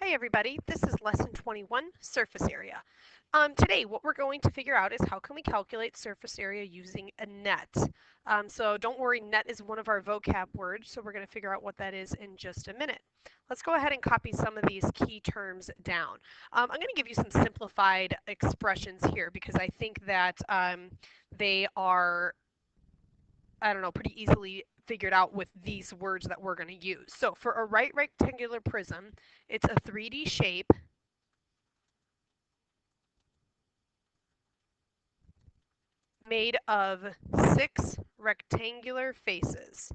Hi everybody, this is lesson 21, surface area. Today what we're going to figure out is how can we calculate surface area using a net. So don't worry, net is one of our vocab words, so we're going to figure out what that is in just a minute. Let's go ahead and copy some of these key terms down. I'm going to give you some simplified expressions here because I think that they are pretty easily figured out with these words that we're going to use. So for a right rectangular prism, it's a 3D shape made of 6 rectangular faces.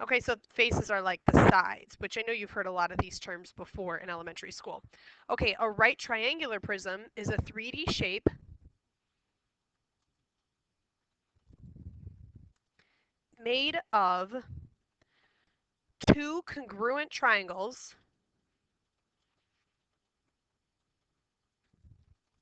Okay, so faces are like the sides, which I know you've heard a lot of these terms before in elementary school. Okay, a right triangular prism is a 3D shape made of 2 congruent triangles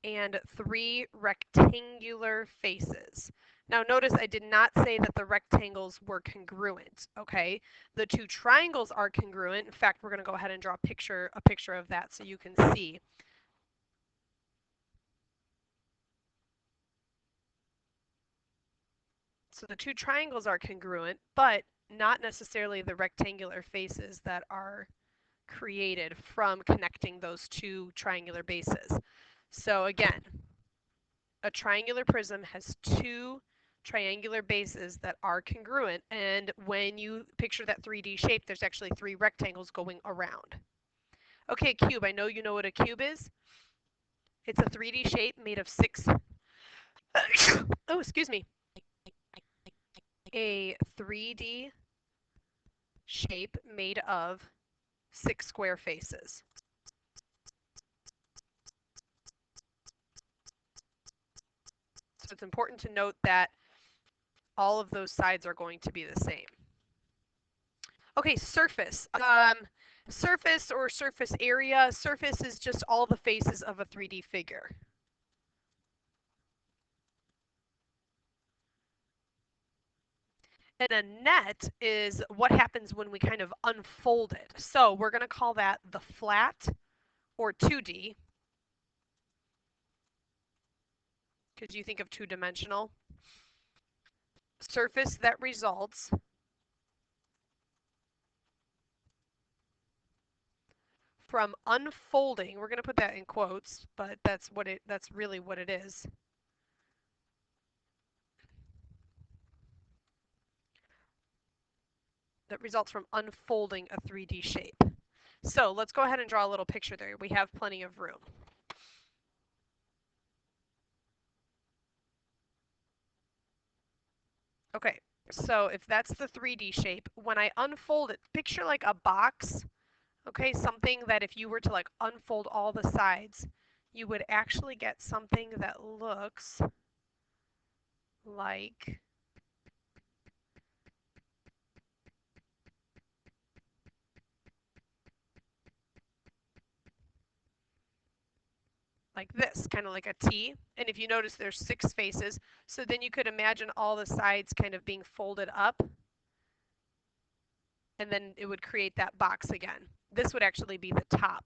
and 3 rectangular faces. Now notice I did not say that the rectangles were congruent, okay? The 2 triangles are congruent. In fact, we're going to go ahead and draw a picture of that so you can see. So the 2 triangles are congruent, but not necessarily the rectangular faces that are created from connecting those 2 triangular bases. So again, a triangular prism has 2 triangular bases that are congruent, and when you picture that 3D shape, there's actually 3 rectangles going around. Okay, a cube. I know you know what a cube is. It's a 3D shape made of 6 oh, excuse me. A 3D shape made of 6 square faces. So it's important to note that all of those sides are going to be the same. Okay, surface. Surface or surface area. Surface is just all the faces of a 3D figure. And a net is what happens when we kind of unfold it. So we're going to call that the flat or 2D. Because you think of two-dimensional. Surface that results from unfolding. We're going to put that in quotes, but that's really what it is. That results from unfolding a 3D shape. So let's go ahead and draw a little picture there. We have plenty of room. Okay, so if that's the 3D shape, when I unfold it, picture like a box, okay, something that if you were to like unfold all the sides, you would actually get something that looks like this, kind of like a T. And if you notice, there's 6 faces. So then you could imagine all the sides kind of being folded up. And then it would create that box again. This would actually be the top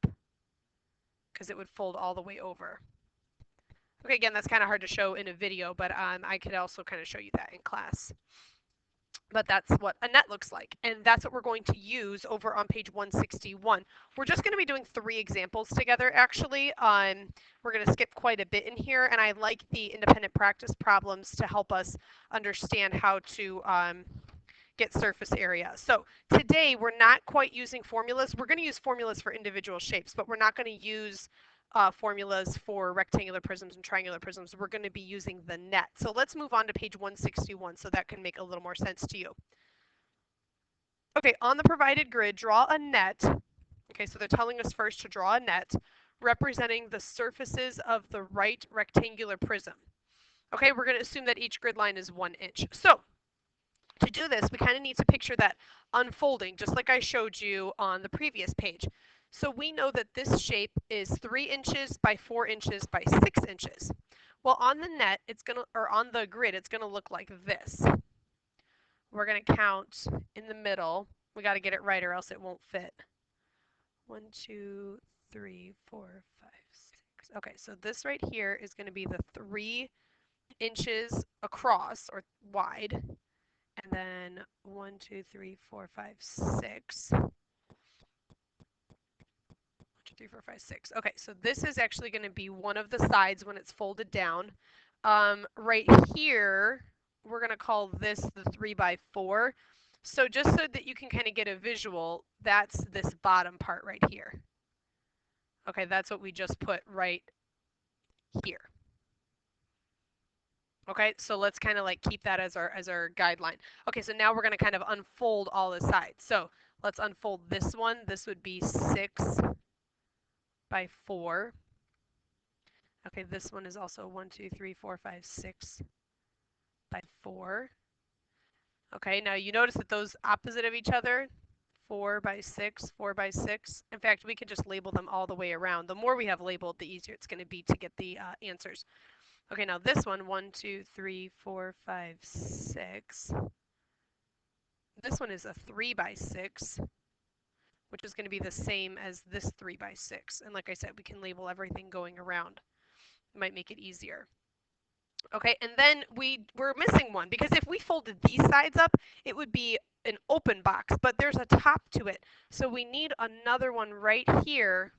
because it would fold all the way over. Okay, again, that's kind of hard to show in a video, but I could also kind of show you that in class. But that's what a net looks like, and that's what we're going to use over on page 161. We're just going to be doing 3 examples together, actually. We're going to skip quite a bit in here, and I like the independent practice problems to help us understand how to get surface area. So today we're not quite using formulas. We're going to use formulas for individual shapes, but we're not going to use formulas for rectangular prisms and triangular prisms. We're going to be using the net. So let's move on to page 161 so that can make a little more sense to you. Okay, on the provided grid, draw a net. Okay, so they're telling us first to draw a net representing the surfaces of the right rectangular prism. Okay, we're going to assume that each grid line is 1 inch. So to do this, we kind of need to picture that unfolding, just like I showed you on the previous page. So we know that this shape is 3 inches by 4 inches by 6 inches. Well, on the net, or on the grid, it's going to look like this. We're going to count in the middle. We got to get it right or else it won't fit. 1, 2, 3, 4, 5, 6. Okay, so this right here is going to be the 3 inches across or wide, and then 1, 2, 3, 4, 5, 6. 1, 2, 3, 4, 5, 6. Okay, so this is actually going to be one of the sides when it's folded down. Right here, we're going to call this the 3 by 4. So just so that you can kind of get a visual, that's this bottom part right here. Okay, that's what we just put right here. Okay, so let's kind of like keep that as our guideline. Okay, so now we're going to kind of unfold all the sides. So let's unfold this one. This would be 6 by 4. Okay, this one is also 1, 2, 3, 4, 5, 6 by 4. Okay, now you notice that those opposite of each other, 4 by 6, 4 by 6. In fact, we could just label them all the way around. The more we have labeled, the easier it's going to be to get the answers. Okay, now this one, 1, 2, 3, 4, 5, 6. This one is a 3 by 6, which is going to be the same as this 3 by 6. And like I said, we can label everything going around. It might make it easier. Okay, and then we're missing one, because if we folded these sides up, it would be an open box, but there's a top to it. So we need another one right here,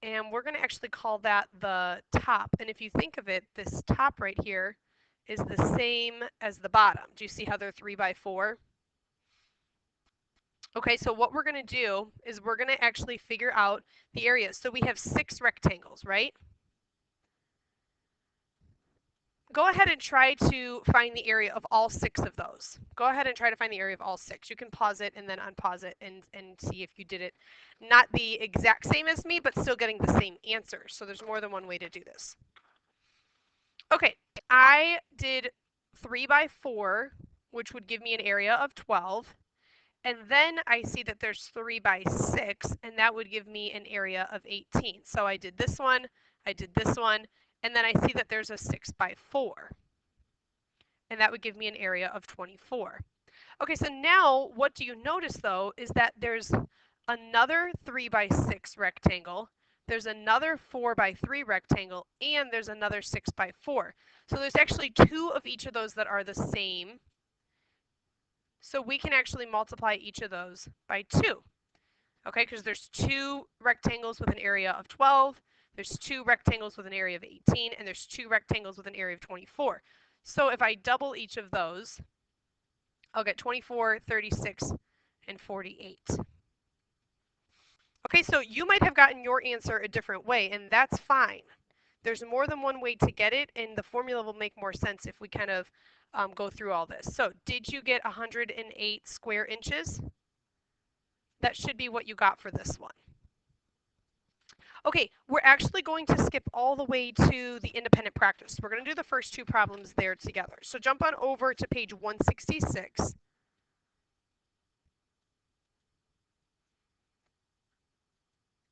and we're going to actually call that the top. And if you think of it, this top right here is the same as the bottom. Do you see how they're 3 by 4? Okay, so what we're going to do is we're going to actually figure out the areas. So we have 6 rectangles, right? Go ahead and try to find the area of all 6 of those. Go ahead and try to find the area of all 6. You can pause it and then unpause it and see if you did it not the exact same as me, but still getting the same answer. So there's more than one way to do this. Okay, I did 3 by 4, which would give me an area of 12. And then I see that there's 3 by 6, and that would give me an area of 18. So I did this one, I did this one, and then I see that there's a 6 by 4. And that would give me an area of 24. Okay, so now what do you notice, though, is that there's another 3 by 6 rectangle, there's another 4 by 3 rectangle, and there's another 6 by 4. So there's actually 2 of each of those that are the same. So we can actually multiply each of those by 2. Okay, because there's 2 rectangles with an area of 12, there's 2 rectangles with an area of 18, and there's 2 rectangles with an area of 24. So if I double each of those, I'll get 24, 36, and 48. Okay, so you might have gotten your answer a different way, and that's fine. There's more than one way to get it, and the formula will make more sense if we kind of go through all this. So did you get 108 square inches? That should be what you got for this one. Okay, we're actually going to skip all the way to the independent practice. We're going to do the first 2 problems there together. So jump on over to page 166.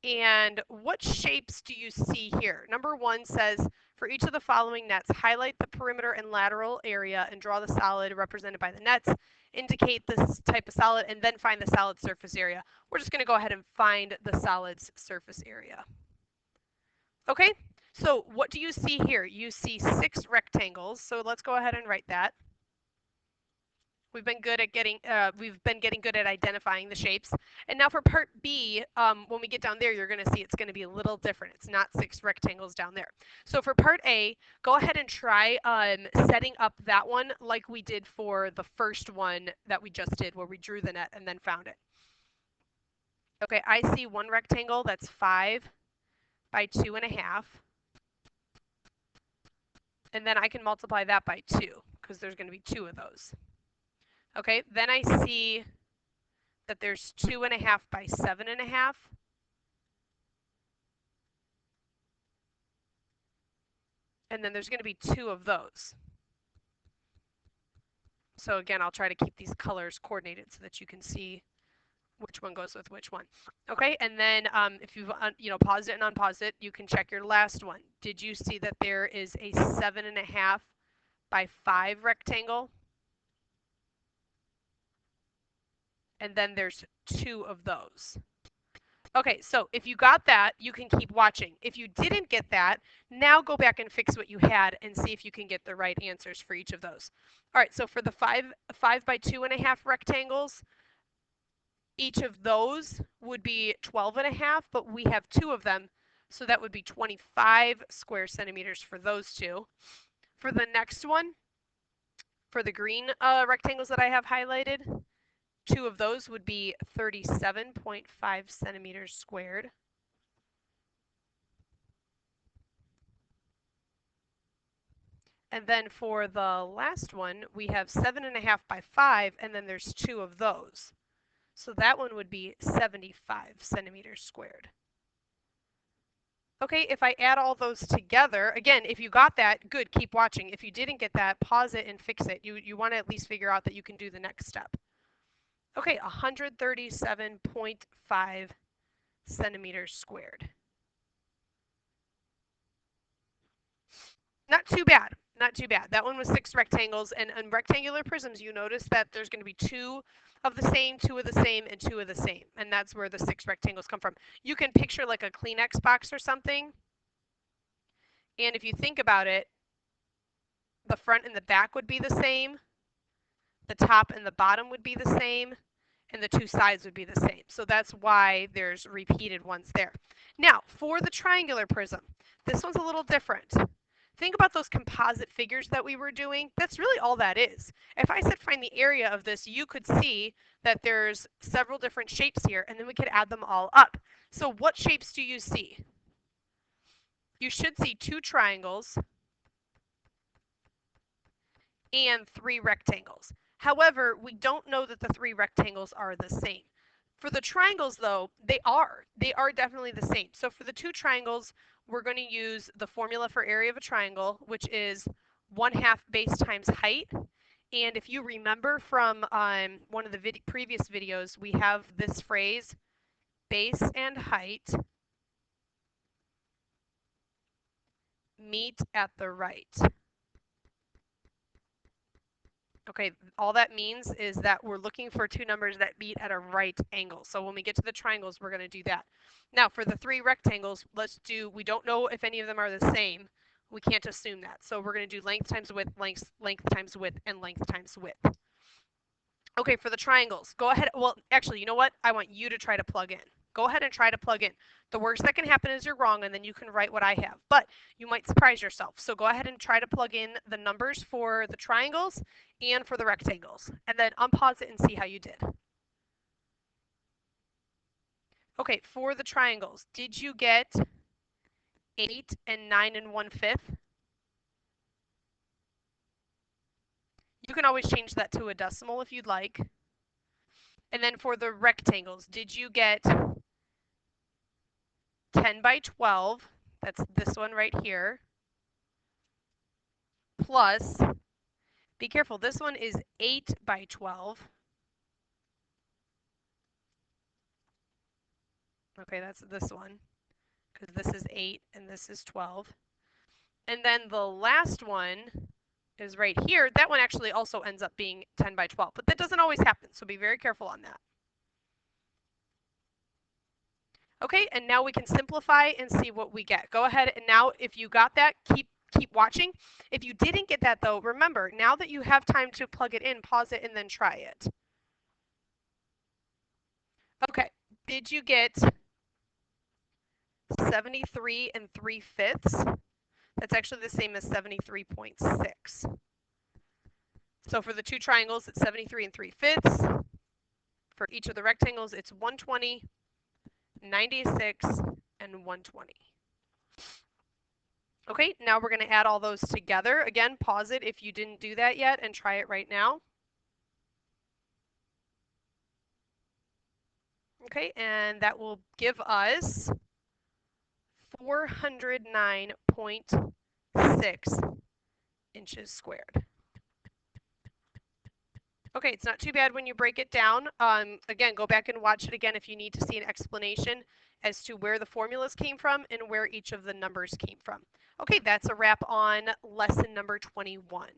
And what shapes do you see here? Number 1 says, for each of the following nets, highlight the perimeter and lateral area and draw the solid represented by the nets. Indicate this type of solid and then find the solid surface area. We're just going to go ahead and find the solid's surface area. Okay, so what do you see here? You see 6 rectangles, so let's go ahead and write that. We've been getting good at identifying the shapes. And now for part B, when we get down there, you're going to see it's going to be a little different. It's not 6 rectangles down there. So for part A, go ahead and try setting up that one like we did for the first one that we just did, where we drew the net and then found it. Okay, I see one rectangle that's 5 by 2.5. And then I can multiply that by 2, because there's going to be 2 of those. Okay, then I see that there's 2.5 by 7.5. And then there's going to be 2 of those. So again, I'll try to keep these colors coordinated so that you can see which one goes with which one. Okay, and then if you've paused it and unpaused it, you can check your last one. Did you see that there is a 7.5 by 5 rectangle? and then there's 2 of those. Okay, so if you got that, you can keep watching. If you didn't get that, now go back and fix what you had and see if you can get the right answers for each of those. All right, so for the 5 by 2.5 rectangles, each of those would be 12.5, but we have 2 of them, so that would be 25 square centimeters for those 2. For the next one, for the green rectangles that I have highlighted, 2 of those would be 37.5 centimeters squared. And then for the last one, we have 7.5 by 5, and then there's 2 of those. So that one would be 75 centimeters squared. Okay, if I add all those together, again, if you got that, good, keep watching. If you didn't get that, pause it and fix it. You want to at least figure out that you can do the next step. Okay, 137.5 centimeters squared. Not too bad. Not too bad. That one was 6 rectangles, and in rectangular prisms, you notice that there's going to be 2 of the same, 2 of the same, and 2 of the same, and that's where the 6 rectangles come from. You can picture like a Kleenex box or something, and if you think about it, the front and the back would be the same, the top and the bottom would be the same, and the 2 sides would be the same. So that's why there's repeated ones there. Now, for the triangular prism, this one's a little different. Think about those composite figures that we were doing. That's really all that is. If I said find the area of this, you could see that there's several different shapes here, and then we could add them all up. So what shapes do you see? You should see 2 triangles and 3 rectangles. However, we don't know that the 3 rectangles are the same. For the triangles, though, they are definitely the same. So for the 2 triangles, we're going to use the formula for area of a triangle, which is 1/2 base times height. And if you remember from one of the previous videos, we have this phrase, base and height meet at the right. Okay, all that means is that we're looking for 2 numbers that meet at a right angle. So when we get to the triangles, we're going to do that. Now for the 3 rectangles, we don't know if any of them are the same. We can't assume that. So we're going to do length times width, length times width, and length times width. Okay, for the triangles, go ahead. Well, actually, you know what? I want you to try to plug in. Go ahead and try to plug in. The worst that can happen is you're wrong, and then you can write what I have. But you might surprise yourself. So go ahead and try to plug in the numbers for the triangles and for the rectangles. And then unpause it and see how you did. Okay, for the triangles, did you get 8 and 9 1/5? You can always change that to a decimal if you'd like. And then for the rectangles, did you get 10 by 12, that's this one right here, plus, be careful, this one is 8 by 12. Okay, that's this one, because this is 8 and this is 12. And then the last one is right here. That one actually also ends up being 10 by 12, but that doesn't always happen, so be very careful on that. Okay, and now we can simplify and see what we get. Go ahead, and now if you got that, keep watching. If you didn't get that though, remember, now that you have time to plug it in, pause it and then try it. Okay, did you get 73 3/5? That's actually the same as 73.6. So for the 2 triangles, it's 73 3/5. For each of the rectangles, it's 120, 96, and 120. Okay, now we're going to add all those together. Again, pause it if you didn't do that yet and try it right now. Okay, and that will give us 409.6 inches squared. Okay, it's not too bad when you break it down. Again, go back and watch it again if you need to see an explanation as to where the formulas came from and where each of the numbers came from. Okay, that's a wrap on lesson number 21.